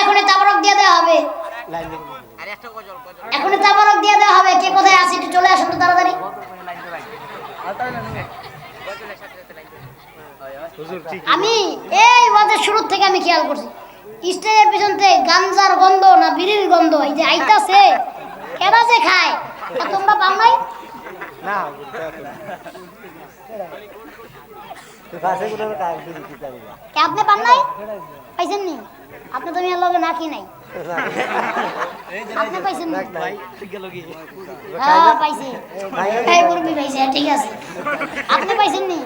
এখনই তাবারক দিয়ে দেওয়া হবে, এখনই তাবারক দিয়ে দেওয়া হবে। কে কোথায় আছে একটু চলে আসুন তো তাড়াতাড়ি। আমি এই ওয়াজের শুরু থেকে আমি খেয়াল করছি স্টেজের পিছন থেকে গাঞ্জার গন্ধ না বিড়ির গন্ধ এই যে আইতাছে, কেডা যে খায় তা তোমরা পাও নাই? না আপনি পান নাই? পাইছেন নি? আপনি তো মেয়ের লগে নাকি নাই, আপনি পাইছেন নি? হ্যাঁ পাইছে, এই মুরবি পাইছে, ঠিক আছে। আপনি পাইছেন নি?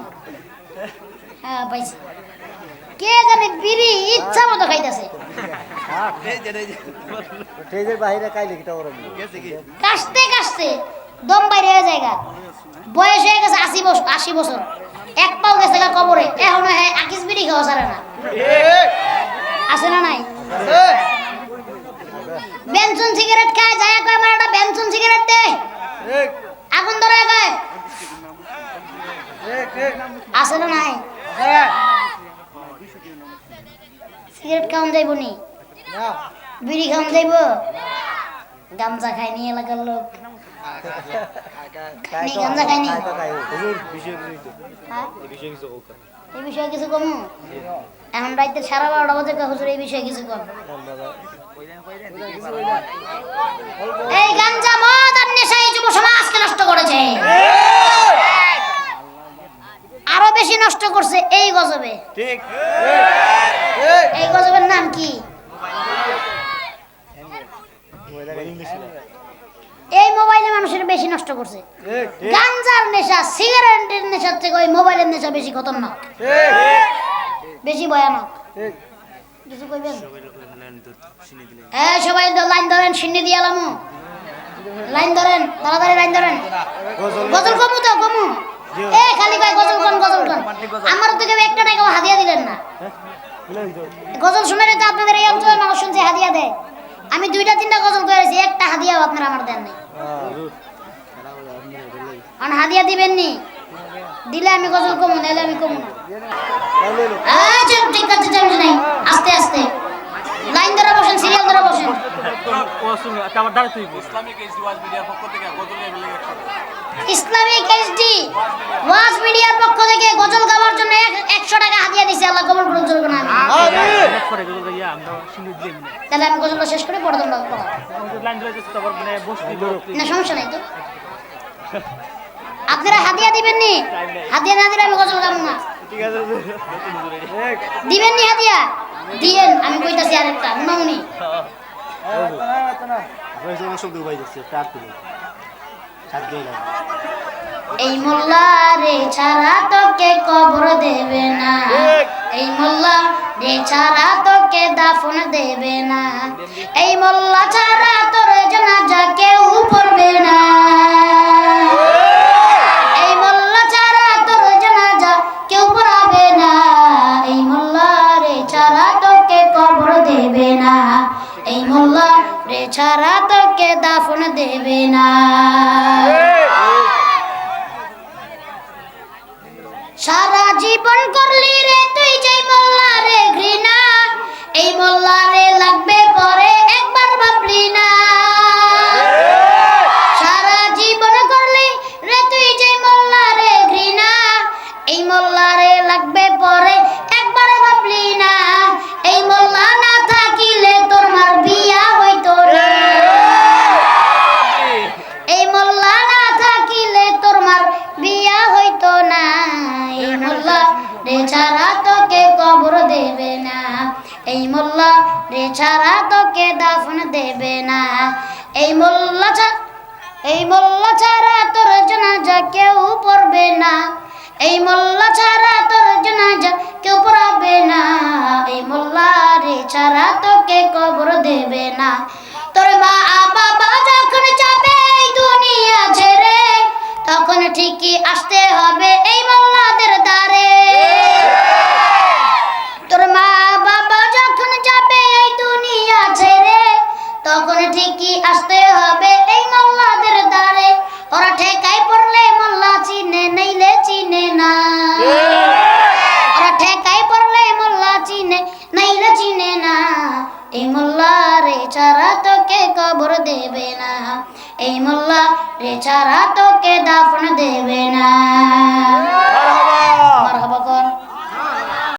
হ্যাঁ পাইছে। কে জানে বিড়ি ইচ্ছা মতো খাইতেছে, কাশতে কাশতে দম বাইরে হয়ে যায়। বয়স হয়ে গেছে 80 বছর, এক পাও গেছে কবরে, এখনো আকিস বিড়ি খাওয়া ছাড়ে না। আছে না নাই? বেনসন সিগারেট খায়, যায় কয় আমার একটা বেনসন সিগারেট দে, আগুন ধরে কয়। আছে না নাই? সিগারেট খাওয়ান যাইব নি? বিড়ি খাওয়ান যাইব? গাঞ্জা খায়নি এলাকার লোক? গাঞ্জা খায়নি? এই বিষয়ে কিছু কম? এখন রাইতে 12:30 বাজে হুজুর এই বিষয়ে কিছু কম? এই গাঞ্জা মদ আর নেশা এই যুব সমাজকে নষ্ট করেছে, আরো বেশি নষ্ট করছে এই গজবে। ঠিক, এই গজবের নাম কি? এই মোবাইলে মানুষের বেশি নষ্ট করছে। গাঞ্জার নেশা সিগারেটের নেশার থেকে ওই মোবাইলের নেশা বেশি খতরনাক, বেশি ভয়ানক। কিছু কইবেন? হ্যাঁ সবাই লাইন ধরেন, সিন্নি দিয়ে আলামু লাইন ধরেন, তাড়াতাড়ি লাইন ধরেন। গজল কমু তো কমু, এ খালি কয় গজল কোন গজল কোন। আমার তো কেউ একটা টাকাও হাদিয়া দিলেন না। গজল শুনে তো আপনাদের এই অঞ্চলের মানুষ শুনছে হাদিয়া দেয়, আমি 2টা-3টা গজল করেছি, একটা হাদিয়াও আপনারা আমার দেন নাই। হাদিয়া দিবেন নি? দিলে আমি গজল কমু, নাইলে আমি কমু না। ঠিক আছে, নাই আস্তে আস্তে লাইন ধরে বসেন, সিরিয়াল ধরে বসেন। ইসলামিক এইচডি ওয়াজ মিডিয়ার পক্ষ থেকে গজল গাওয়ার জন্য 100 টাকা হাদিয়া দিয়েছে। আল্লাহ কবুল করুন, জোর করুন। তাহলে আমি গজলটা শেষ করে পড়া দণ্ড পড়া না, সমস্যা নাই তো। আপনারা হাদিয়া দিবেন নি? হাদিয়া না দিলে আমি গজল গাবো না। দিবেন নি হাদিয়া? দিয়েন, আমি কইতাছি আরেকটা মামুনি। এই মোল্লা রে ছাড়া তোকে কবর দেবে না, এই মোল্লা রে ছাড়া তোকে দাফন দেবে না, এই মোল্লা ছাড়া তোর জানাজা কেউ পড়বে না, এই মোল্লা ছাড়া তোর জানাজা কেউ পড়াবে না, এই মোল্লা রে ছাড়া তোকে কবর দেবে না, এই মোল্লা রে ছাড়া তোকে দাফন দেবে না। সারা জীবন করলি রে তুই যেই মোল্লা রে ঘৃণা, এই মোল্লা রে লাগবে পরে একবার ভাবলি না। সারা জীবন করলি রে তুই যেই মোল্লা রে ঘৃণা, এই মোল্লা রে লাগবে পরে একবার ভাবলি না, এই মোল্লা না থাকিলে তোর মার বিয়া হইতো না, এই মোল্লা না থাকিলে তোর মার বিয়া হইতো না, এই মোল্লা রে ছাড়া তোকে কবর দেবে না, এই মোল্লা রে ছাড়া তোকে দাফন দেবে না, এই মোল্লা ছাড়া তোর জানাজা কেউ পড়বে না, এই মোল্লা ছাড়া তোর জানাজা কেউ পড়াবে না, এই মোল্লা রে ছাড়া তোকে কবর দেবে না। তোর মা বাবা যখন যাবে এই দুনিয়া ছেড়ে, তখন ঠিকই আসতে হবে এই মোল্লাদের দ্বারে। তোর মা বাবা যখন যাবে এই দুনিয়া ছেড়ে, তখন ঠিকই আসতে হবে এই মোল্লাদের দ্বারে। ওরা ঠেকায় পড়লে মোল্লা চিনে, নাইলে চিনে না, ওরা ঠেকায় পড়লে মোল্লা চিনে, নাইলে চিনে না, এই মোল্লা রে ছাড়া তোকে কবর দেবে না, এই মোল্লা রে ছাড়া তোকে দাফন দেবে না।